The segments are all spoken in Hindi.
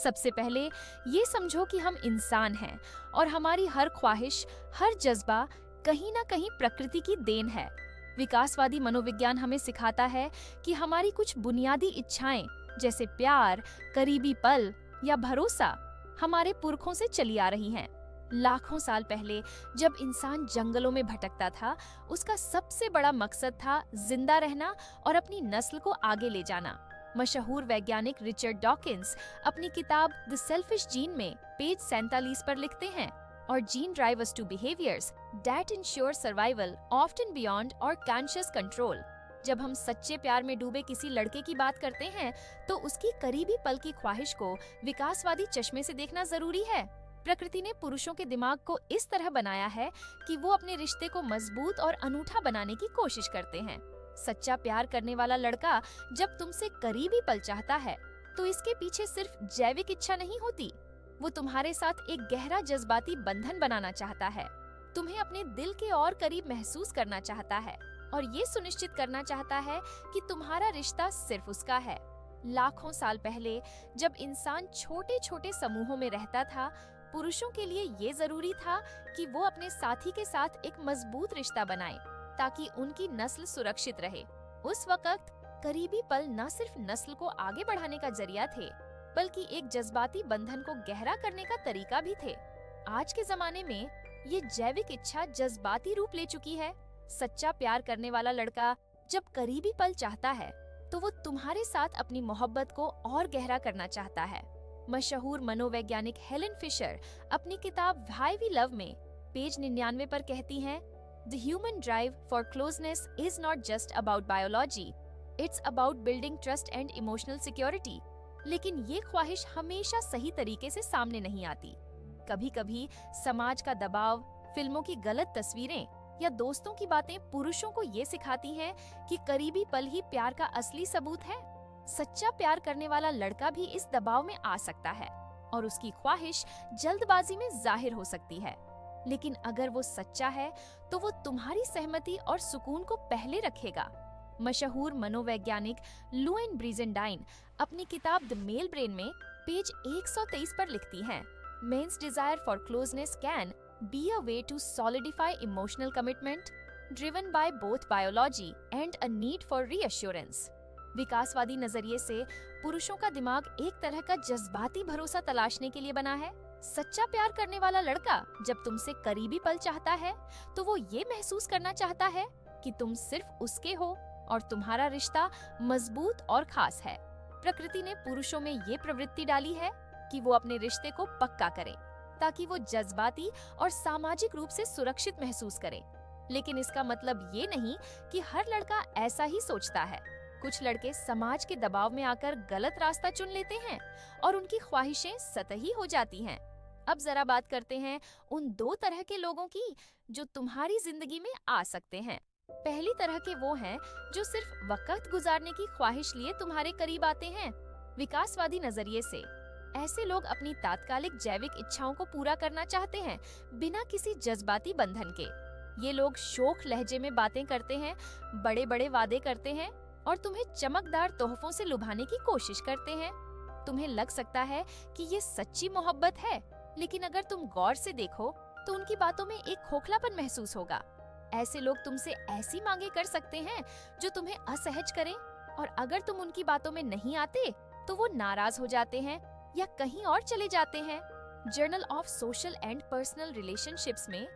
सबसे पहले ये समझो कि हम इंसान हैं और हमारी हर ख्वाहिश, हर जज्बा कहीं ना कहीं प्रकृति की देन है। विकासवादी मनोविज्ञान हमें सिखाता है कि हमारी कुछ बुनियादी इच्छाएं, जैसे प्यार, करीबी पल या भरोसा, हमारे पुरखों से चली आ रही हैं। लाखों साल पहले जब इंसान जंगलों में भटकता था, उसका सबसे बड़ा मकसद था जिंदा रहना और अपनी नस्ल को आगे ले जाना। मशहूर वैज्ञानिक रिचर्ड डॉकिंस अपनी किताब द सेल्फिश जीन में पेज 47 पर लिखते हैं, और gene drive us to behaviours that ensure survival often beyond our conscious control. जब हम सच्चे प्यार में डूबे किसी लड़के की बात करते हैं, तो उसकी करीबी पल की ख्वाहिश को विकासवादी चश्मे से देखना जरूरी है। प्रकृति ने पुरुषों के दिमाग को इस तरह बनाया है कि वो अपने रिश्ते को मजबूत और अनूठा बनाने की कोशिश करते हैं। सच्चा प्यार करने वाला लड़का जब तुमसे करीबी पल चाहता है, तो इसके पीछे सिर्फ जैविक इच्छा नहीं होती। वो तुम्हारे साथ एक गहरा जज्बाती बंधन बनाना चाहता है, तुम्हें अपने दिल के और करीब महसूस करना चाहता है, और ये सुनिश्चित करना चाहता है कि तुम्हारा रिश्ता सिर्फ उसका है। लाखों साल पहले जब इंसान छोटे छोटे समूहों में रहता था, पुरुषों के लिए ये जरूरी था कि वो अपने साथी के साथ एक मजबूत रिश्ता बनाएं, ताकि उनकी नस्ल सुरक्षित रहे। उस वक्त करीबी पल न सिर्फ नस्ल को आगे बढ़ाने का जरिया थे, बल्कि एक जज्बाती बंधन को गहरा करने का तरीका भी थे। आज के जमाने में ये जैविक इच्छा जज्बाती रूप ले चुकी है। सच्चा प्यार करने वाला लड़का जब करीबी पल चाहता है, तो वो तुम्हारे साथ अपनी मोहब्बत को और गहरा करना चाहता है। मशहूर मनोवैज्ञानिक हेलेन फिशर अपनी किताब व्हाई वी लव में पेज 99 पर कहती हैं, The human drive for closeness is not just about biology, it's about building trust and emotional security. लेकिन ये ख्वाहिश हमेशा सही तरीके से सामने नहीं आती। कभी-कभी समाज का दबाव, फिल्मों की गलत तस्वीरें या दोस्तों की बातें पुरुषों को ये सिखाती हैं कि करीबी पल ही प्यार का असली सबूत है। सच्चा प्यार करने वाला लड़का भी इस दबाव में आ सकता है, और उसकी ख्वाहिश जल्दबाजी में जाहिर हो सकती है। लेकिन अगर वो सच्चा है, तो वो तुम्हारी सहमति और सुकून को पहले रखेगा। मशहूर मनोवैज्ञानिक लुएन ब्रीजेंडाइन अपनी किताब द मेल ब्रेन में पेज 123 पर लिखती हैं, men's desire for closeness can be a way to solidify emotional commitment driven by both biology and a need for reassurance. विकासवादी नजरिए से पुरुषों का दिमाग एक तरह का जज्बाती भरोसा तलाशने के लिए बना है। सच्चा प्यार करने वाला लड़का जब तुमसे करीबी पल चाहता है, तो वो ये महसूस करना चाहता है कि तुम सिर्फ उसके हो और तुम्हारा रिश्ता मजबूत और खास है। प्रकृति ने पुरुषों में ये प्रवृत्ति डाली है कि वो अपने रिश्ते को पक्का करें, ताकि वो जज्बाती और सामाजिक रूप से सुरक्षित महसूस करें। लेकिन इसका मतलब ये नहीं कि हर लड़का ऐसा ही सोचता है। कुछ लड़के समाज के दबाव में आकर गलत रास्ता चुन लेते हैं और उनकी ख्वाहिशें सतही हो जाती हैं। अब जरा बात करते हैं उन दो तरह के लोगों की जो तुम्हारी जिंदगी में आ सकते हैं। पहली तरह के वो हैं जो सिर्फ वक्त गुजारने की ख्वाहिश लिए तुम्हारे करीब आते हैं। विकासवादी नजरिए से ऐसे लोग अपनी तात्कालिक जैविक इच्छाओं को पूरा करना चाहते हैं, बिना किसी जज्बाती बंधन के। ये लोग शौक लहजे में बातें करते हैं, बड़े बड़े वादे करते हैं और तुम्हें चमकदार तोहफों से लुभाने की कोशिश करते हैं। तुम्हें लग सकता है कि ये सच्ची मोहब्बत है, लेकिन अगर तुम गौर से देखो तो उनकी बातों में एक खोखलापन महसूस होगा। ऐसे लोग तुमसे ऐसी मांगे कर सकते हैं जो तुम्हें असहज करें, और अगर तुम उनकी बातों में नहीं आते तो वो नाराज हो जाते हैं या कहीं और चले जाते हैं। Journal of social and personal relationships में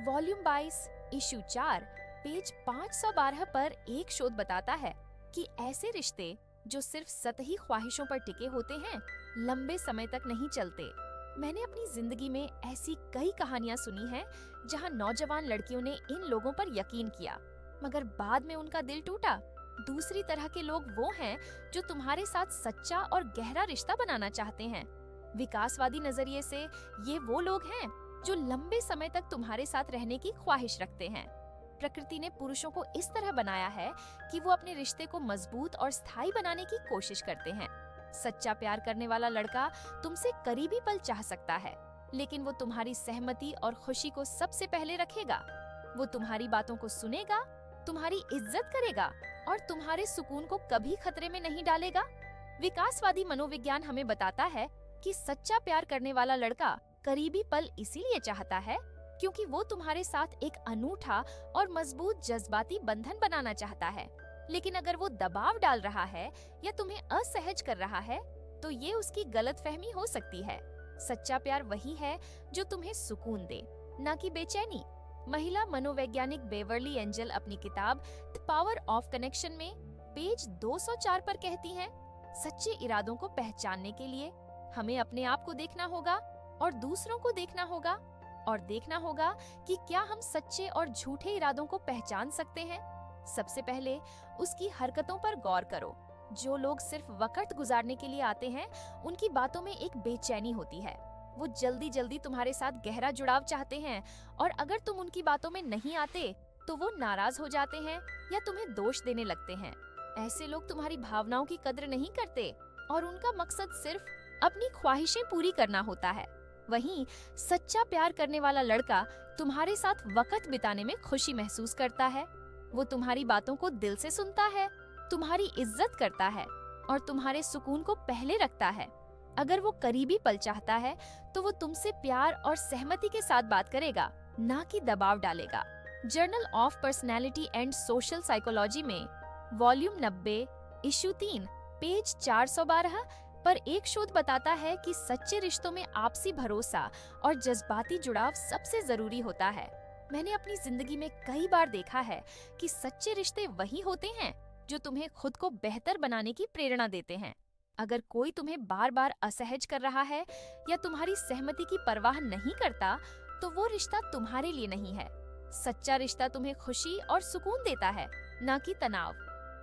वॉल्यूम 22 इशू 4 पेज 512 पर एक शोध बताता है कि ऐसे रिश्ते जो सिर्फ सतही ख्वाहिशों पर टिके होते हैं, लंबे समय तक नहीं चलते। मैंने अपनी जिंदगी में ऐसी कई कहानियां सुनी हैं जहां नौजवान लड़कियों ने इन लोगों पर यकीन किया, मगर बाद में उनका दिल टूटा। दूसरी तरह के लोग वो हैं जो तुम्हारे साथ सच्चा और गहरा रिश्ता बनाना चाहते हैं। विकासवादी नजरिए से ये वो लोग हैं जो लंबे समय तक तुम्हारे साथ रहने की ख्वाहिश रखते हैं। प्रकृति ने पुरुषों को इस तरह बनाया है कि वो अपने रिश्ते को मजबूत और स्थायी बनाने की कोशिश करते हैं। सच्चा प्यार करने वाला लड़का तुमसे करीबी पल चाह सकता है, लेकिन वो तुम्हारी सहमति और खुशी को सबसे पहले रखेगा। वो तुम्हारी बातों को सुनेगा, तुम्हारी इज्जत करेगा और तुम्हारे सुकून को कभी खतरे में नहीं डालेगा। विकासवादी मनोविज्ञान हमें बताता है कि सच्चा प्यार करने वाला लड़का करीबी पल इसीलिए चाहता है क्योंकि वो तुम्हारे साथ एक अनूठा और मजबूत जज्बाती बंधन बनाना चाहता है। लेकिन अगर वो दबाव डाल रहा है या तुम्हें असहज कर रहा है, तो ये उसकी गलतफहमी हो सकती है। सच्चा प्यार वही है जो तुम्हें सुकून दे, न कि बेचैनी। महिला मनोवैज्ञानिक बेवर्ली एंजल अपनी किताब द पावर ऑफ कनेक्शन में पेज 204 पर कहती हैं, सच्चे इरादों को पहचानने के लिए हमें अपने आप को देखना होगा और दूसरों को देखना होगा, और देखना होगा कि क्या हम सच्चे और झूठे इरादों को पहचान सकते हैं। सबसे पहले उसकी हरकतों पर गौर करो। जो लोग सिर्फ वक्त गुजारने के लिए आते हैं, उनकी बातों में एक बेचैनी होती है। वो जल्दी जल्दी तुम्हारे साथ गहरा जुड़ाव चाहते हैं, और अगर तुम उनकी बातों में नहीं आते तो वो नाराज हो जाते हैं या तुम्हें दोष देने लगते हैं। ऐसे लोग तुम्हारी भावनाओं की कद्र नहीं करते और उनका मकसद सिर्फ अपनी ख्वाहिशें पूरी करना होता है। वहीं सच्चा प्यार करने वाला लड़का तुम्हारे साथ वक्त बिताने में खुशी महसूस करता है। वो तुम्हारी बातों को दिल से सुनता है, तुम्हारी इज्जत करता है और तुम्हारे सुकून को पहले रखता है। अगर वो करीबी पल चाहता है तो वो तुमसे प्यार और सहमति के साथ बात करेगा, ना कि दबाव डालेगा। Journal of personality and social psychology में वॉल्यूम 90 इशू 3 पेज 412 पर एक शोध बताता है कि सच्चे रिश्तों में आपसी भरोसा और जज्बाती जुड़ाव सबसे जरूरी होता है। मैंने अपनी जिंदगी में कई बार देखा है कि सच्चे रिश्ते वही होते हैं जो तुम्हें खुद को बेहतर बनाने की प्रेरणा देते हैं। अगर कोई तुम्हें बार बार असहज कर रहा है या तुम्हारी सहमति की परवाह नहीं करता, तो वो रिश्ता तुम्हारे लिए नहीं है। सच्चा रिश्ता तुम्हें खुशी और सुकून देता है, न कि तनाव।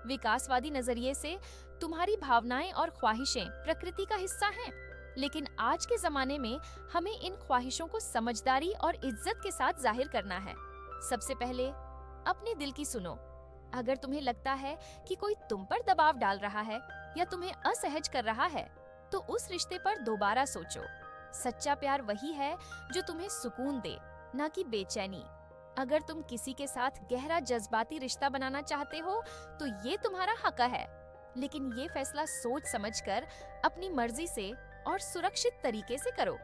विकासवादी नजरिए से तुम्हारी भावनाएं और ख्वाहिशें प्रकृति का हिस्सा हैं, लेकिन आज के जमाने में हमें इन ख्वाहिशों को समझदारी और इज्जत के साथ जाहिर करना है। सबसे पहले अपने दिल की सुनो। अगर तुम्हें लगता है कि कोई तुम पर दबाव डाल रहा है या तुम्हें असहज कर रहा है, तो उस रिश्ते पर दोबारा सोचो। सच्चा प्यार वही है जो तुम्हें सुकून दे, न कि बेचैनी। अगर तुम किसी के साथ गहरा जज्बाती रिश्ता बनाना चाहते हो, तो ये तुम्हारा हक है, लेकिन ये फैसला सोच समझकर, अपनी मर्जी से और सुरक्षित तरीके से करो।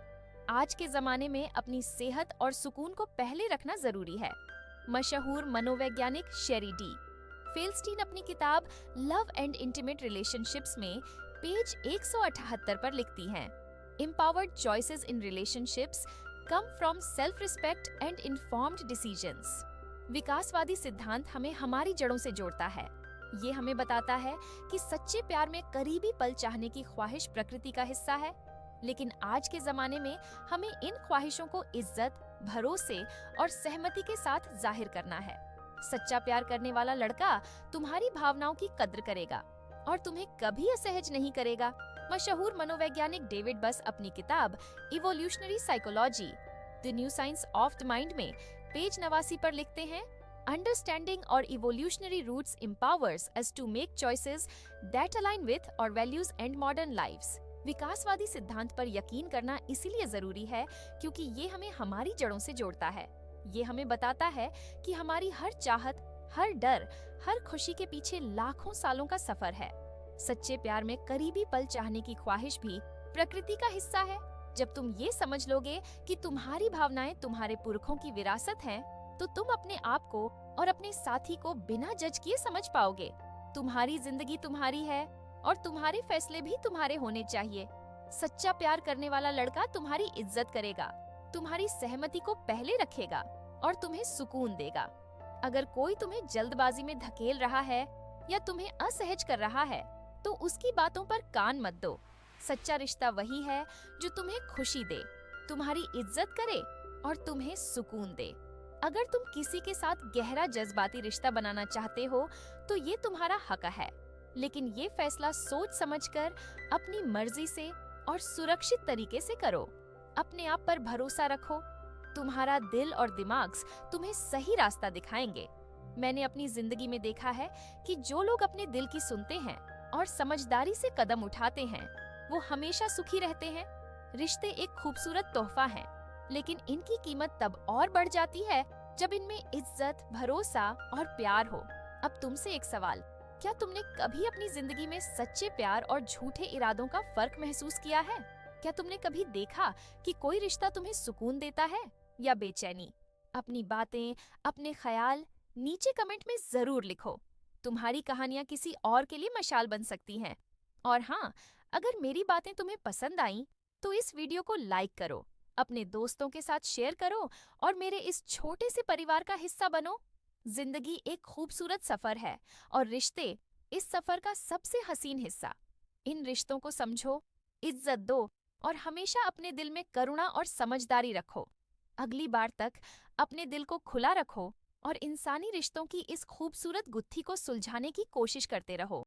आज के जमाने में अपनी सेहत और सुकून को पहले रखना जरूरी है। मशहूर मनोवैज्ञानिक शेरी डी फेल्स्टीन अपनी किताब लव एंड इंटीमेट रिलेशनशिप्स में पेज 178 पर लिखती हैं, empowered choices in relationships come from self respect and informed decisions. विकासवादी सिद्धांत हमें हमारी जड़ों से जोड़ता है। ये हमें बताता है कि सच्चे प्यार में करीबी पल चाहने की ख्वाहिश प्रकृति का हिस्सा है, लेकिन आज के जमाने में हमें इन ख्वाहिशों को इज्जत, भरोसे और सहमति के साथ जाहिर करना है। सच्चा प्यार करने वाला लड़का तुम्हारी भावनाओं की कद्र करेगा और तुम्हें कभी असहज नहीं करेगा। मशहूर मनोवैज्ञानिक डेविड बस अपनी किताब evolutionary psychology the new science of the mind में पेज 89 पर लिखते हैं, understanding our evolutionary roots empowers us to make choices that align with our values and modern lives. विकासवादी सिद्धांत पर यकीन करना इसीलिए जरूरी है क्योंकि ये हमें हमारी जड़ों से जोड़ता है। ये हमें बताता है कि हमारी हर चाहत, हर डर, हर खुशी के पीछे लाखों सालों का सफर है। सच्चे प्यार में करीबी पल चाहने की ख्वाहिश भी प्रकृति का हिस्सा है। जब तुम ये समझ लोगे कि तुम्हारी भावनाएं तुम्हारे पुरखों की विरासत हैं, तो तुम अपने आप को और अपने साथी को बिना जज किए समझ पाओगे। तुम्हारी जिंदगी तुम्हारी है और तुम्हारे फैसले भी तुम्हारे होने चाहिए। सच्चा प्यार करने वाला लड़का तुम्हारी इज्जत करेगा, तुम्हारी सहमति को पहले रखेगा और तुम्हें सुकून देगा। अगर कोई तुम्हें जल्दबाजी में धकेल रहा है या तुम्हें असहज कर रहा है, तो उसकी बातों पर कान मत दो। सच्चा रिश्ता वही है जो तुम्हें खुशी दे, तुम्हारी इज्जत करे और तुम्हें सुकून दे। अगर तुम किसी के साथ गहरा जज्बाती रिश्ता बनाना चाहते हो, तो ये तुम्हारा हक है, लेकिन ये फैसला सोच समझकर, अपनी मर्जी से और सुरक्षित तरीके से करो। अपने आप पर भरोसा रखो। तुम्हारा दिल और दिमाग तुम्हें सही रास्ता दिखाएंगे। मैंने अपनी जिंदगी में देखा है कि जो लोग अपने दिल की सुनते हैं और समझदारी से कदम उठाते हैं, वो हमेशा सुखी रहते हैं। रिश्ते एक खूबसूरत तोहफा हैं, लेकिन इनकी कीमत तब और बढ़ जाती है जब इनमें इज्जत, भरोसा और प्यार हो। अब तुमसे एक सवाल, क्या तुमने कभी अपनी जिंदगी में सच्चे प्यार और झूठे इरादों का फर्क महसूस किया है? क्या तुमने कभी देखा कि कोई रिश्ता तुम्हें सुकून देता है या बेचैनी? अपनी बातें, अपने ख्याल नीचे कमेंट में जरूर लिखो। तुम्हारी कहानियां किसी और के लिए मशाल बन सकती हैं। और हाँ, अगर मेरी बातें तुम्हें पसंद आईं, तो इस वीडियो को लाइक करो, अपने दोस्तों के साथ शेयर करो और मेरे इस छोटे से परिवार का हिस्सा बनो। जिंदगी एक खूबसूरत सफर है और रिश्ते इस सफर का सबसे हसीन हिस्सा। इन रिश्तों को समझो, इज्जत दो और हमेशा अपने दिल में करुणा और समझदारी रखो। अगली बार तक अपने दिल को खुला रखो और इंसानी रिश्तों की इस खूबसूरत गुत्थी को सुलझाने की कोशिश करते रहो।